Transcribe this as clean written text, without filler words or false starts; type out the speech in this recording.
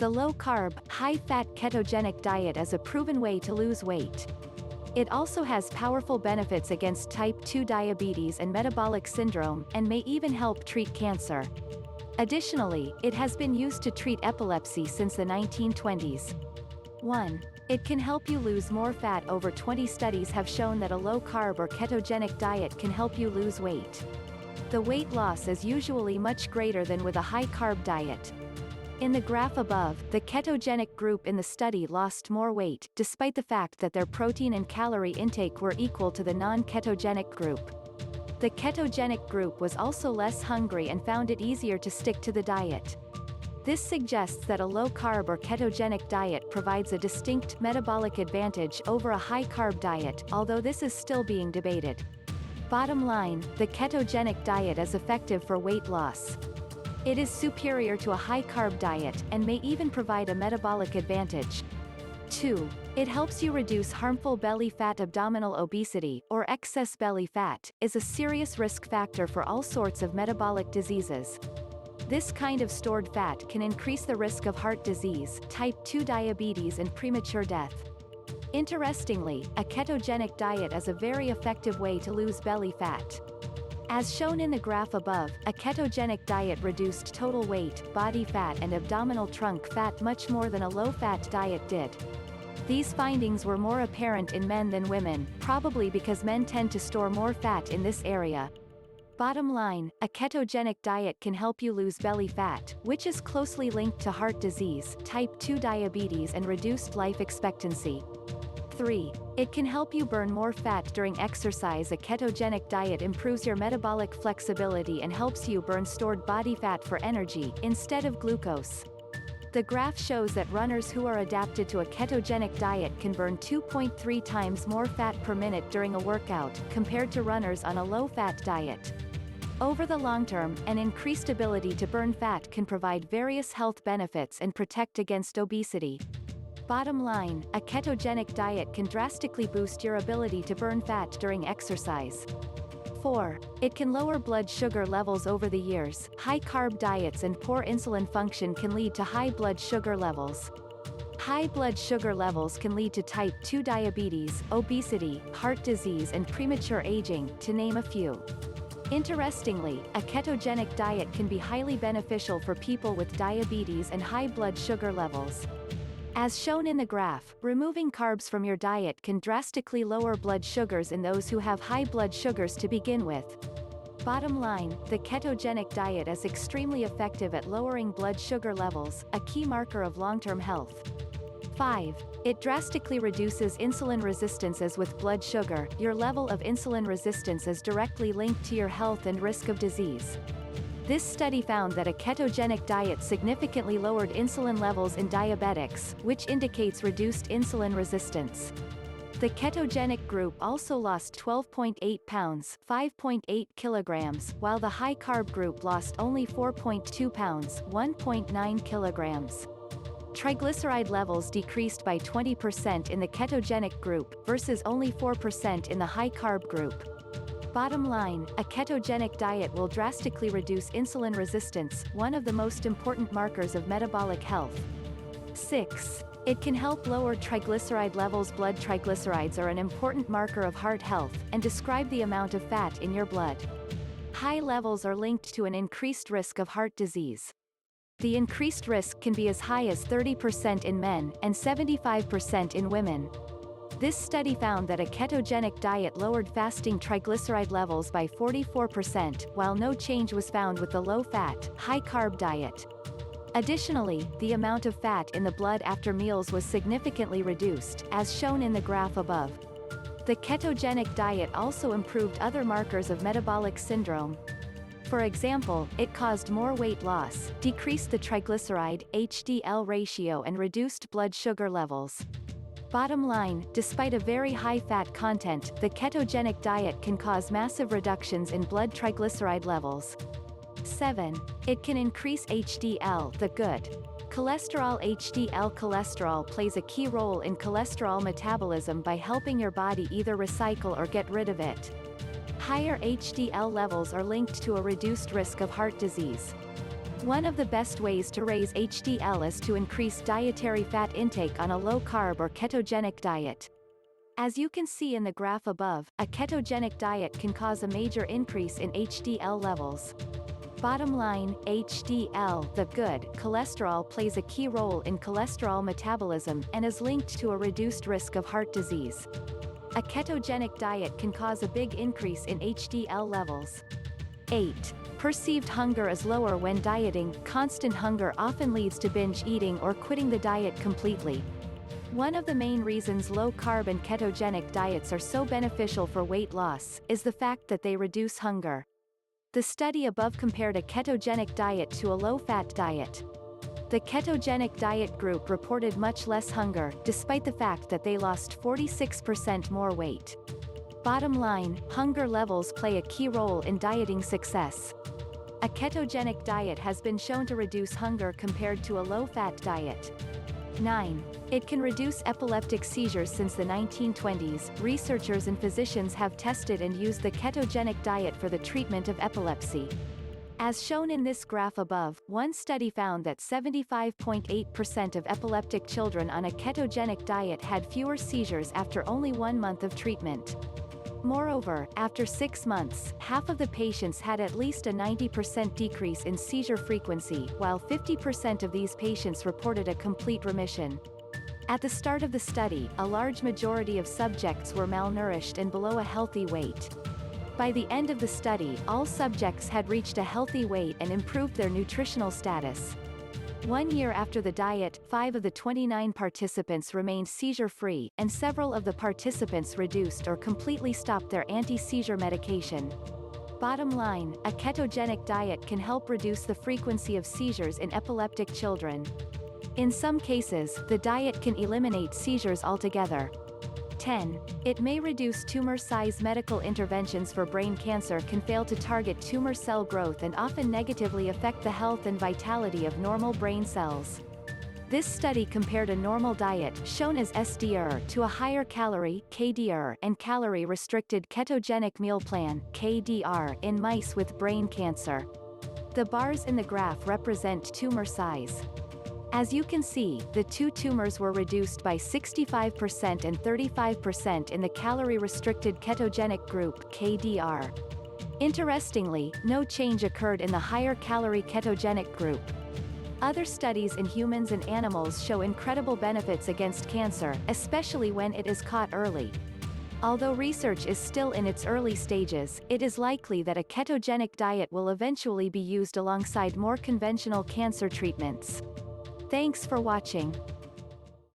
The low-carb, high-fat ketogenic diet is a proven way to lose weight. It also has powerful benefits against type 2 diabetes and metabolic syndrome, and may even help treat cancer. Additionally, it has been used to treat epilepsy since the 1920s. 1. It can help you lose more fat. Over 20 studies have shown that a low-carb or ketogenic diet can help you lose weight. The weight loss is usually much greater than with a high-carb diet. In the graph above, the ketogenic group in the study lost more weight, despite the fact that their protein and calorie intake were equal to the non-ketogenic group. The ketogenic group was also less hungry and found it easier to stick to the diet. This suggests that a low-carb or ketogenic diet provides a distinct metabolic advantage over a high-carb diet, although this is still being debated. Bottom line, the ketogenic diet is effective for weight loss. It is superior to a high-carb diet, and may even provide a metabolic advantage. 2. It helps you reduce harmful belly fat. Abdominal obesity, or excess belly fat, is a serious risk factor for all sorts of metabolic diseases. This kind of stored fat can increase the risk of heart disease, type 2 diabetes and premature death. Interestingly, a ketogenic diet is a very effective way to lose belly fat. As shown in the graph above, a ketogenic diet reduced total weight, body fat and abdominal trunk fat much more than a low-fat diet did. These findings were more apparent in men than women, probably because men tend to store more fat in this area. Bottom line, a ketogenic diet can help you lose belly fat, which is closely linked to heart disease, type 2 diabetes and reduced life expectancy. 3. It can help you burn more fat during exercise. A ketogenic diet improves your metabolic flexibility and helps you burn stored body fat for energy, instead of glucose. The graph shows that runners who are adapted to a ketogenic diet can burn 2.3 times more fat per minute during a workout, compared to runners on a low-fat diet. Over the long term, an increased ability to burn fat can provide various health benefits and protect against obesity. Bottom line, a ketogenic diet can drastically boost your ability to burn fat during exercise. 4. It can lower blood sugar levels. Over the years, high-carb diets and poor insulin function can lead to high blood sugar levels. High blood sugar levels can lead to type 2 diabetes, obesity, heart disease and premature aging, to name a few. Interestingly, a ketogenic diet can be highly beneficial for people with diabetes and high blood sugar levels. As shown in the graph, removing carbs from your diet can drastically lower blood sugars in those who have high blood sugars to begin with. Bottom line, the ketogenic diet is extremely effective at lowering blood sugar levels, a key marker of long-term health. 5. It drastically reduces insulin resistance. As with blood sugar, your level of insulin resistance is directly linked to your health and risk of disease. This study found that a ketogenic diet significantly lowered insulin levels in diabetics, which indicates reduced insulin resistance. The ketogenic group also lost 12.8 pounds, 5.8 kilograms, while the high-carb group lost only 4.2 pounds, 1.9 kilograms. Triglyceride levels decreased by 20% in the ketogenic group, versus only 4% in the high-carb group. Bottom line, a ketogenic diet will drastically reduce insulin resistance, one of the most important markers of metabolic health. 6. It can help lower triglyceride levels. Blood triglycerides are an important marker of heart health, and describe the amount of fat in your blood. High levels are linked to an increased risk of heart disease. The increased risk can be as high as 30% in men, and 75% in women. This study found that a ketogenic diet lowered fasting triglyceride levels by 44%, while no change was found with the low-fat, high-carb diet. Additionally, the amount of fat in the blood after meals was significantly reduced, as shown in the graph above. The ketogenic diet also improved other markers of metabolic syndrome. For example, it caused more weight loss, decreased the triglyceride HDL ratio and reduced blood sugar levels. Bottom line, despite a very high fat content, the ketogenic diet can cause massive reductions in blood triglyceride levels. 7. It can increase HDL, the good cholesterol. HDL cholesterol plays a key role in cholesterol metabolism by helping your body either recycle or get rid of it. Higher HDL levels are linked to a reduced risk of heart disease. One of the best ways to raise HDL is to increase dietary fat intake on a low-carb or ketogenic diet. As you can see in the graph above, a ketogenic diet can cause a major increase in HDL levels. Bottom line, HDL, the good cholesterol, plays a key role in cholesterol metabolism and is linked to a reduced risk of heart disease. A ketogenic diet can cause a big increase in HDL levels. 8. Perceived hunger is lower when dieting. Constant hunger often leads to binge eating or quitting the diet completely. One of the main reasons low-carb and ketogenic diets are so beneficial for weight loss is the fact that they reduce hunger. The study above compared a ketogenic diet to a low-fat diet. The ketogenic diet group reported much less hunger, despite the fact that they lost 46% more weight. Bottom line, hunger levels play a key role in dieting success. A ketogenic diet has been shown to reduce hunger compared to a low-fat diet. 9. It can reduce epileptic seizures. Since the 1920s, researchers and physicians have tested and used the ketogenic diet for the treatment of epilepsy. As shown in this graph above, one study found that 75.8% of epileptic children on a ketogenic diet had fewer seizures after only 1 month of treatment. Moreover, after 6 months, half of the patients had at least a 90% decrease in seizure frequency, while 50% of these patients reported a complete remission. At the start of the study, a large majority of subjects were malnourished and below a healthy weight. By the end of the study, all subjects had reached a healthy weight and improved their nutritional status. 1 year after the diet, 5 of the 29 participants remained seizure-free, and several of the participants reduced or completely stopped their anti-seizure medication. Bottom line, a ketogenic diet can help reduce the frequency of seizures in epileptic children. In some cases, the diet can eliminate seizures altogether. 10. It may reduce tumor size. Medical interventions for brain cancer can fail to target tumor cell growth and often negatively affect the health and vitality of normal brain cells. This study compared a normal diet, shown as SDR, to a higher calorie KDR and calorie-restricted ketogenic meal plan KDR in mice with brain cancer. The bars in the graph represent tumor size. As you can see, the two tumors were reduced by 65% and 35% in the calorie-restricted ketogenic group KDR. Interestingly, no change occurred in the higher calorie ketogenic group. Other studies in humans and animals show incredible benefits against cancer, especially when it is caught early. Although research is still in its early stages, it is likely that a ketogenic diet will eventually be used alongside more conventional cancer treatments. Thanks for watching.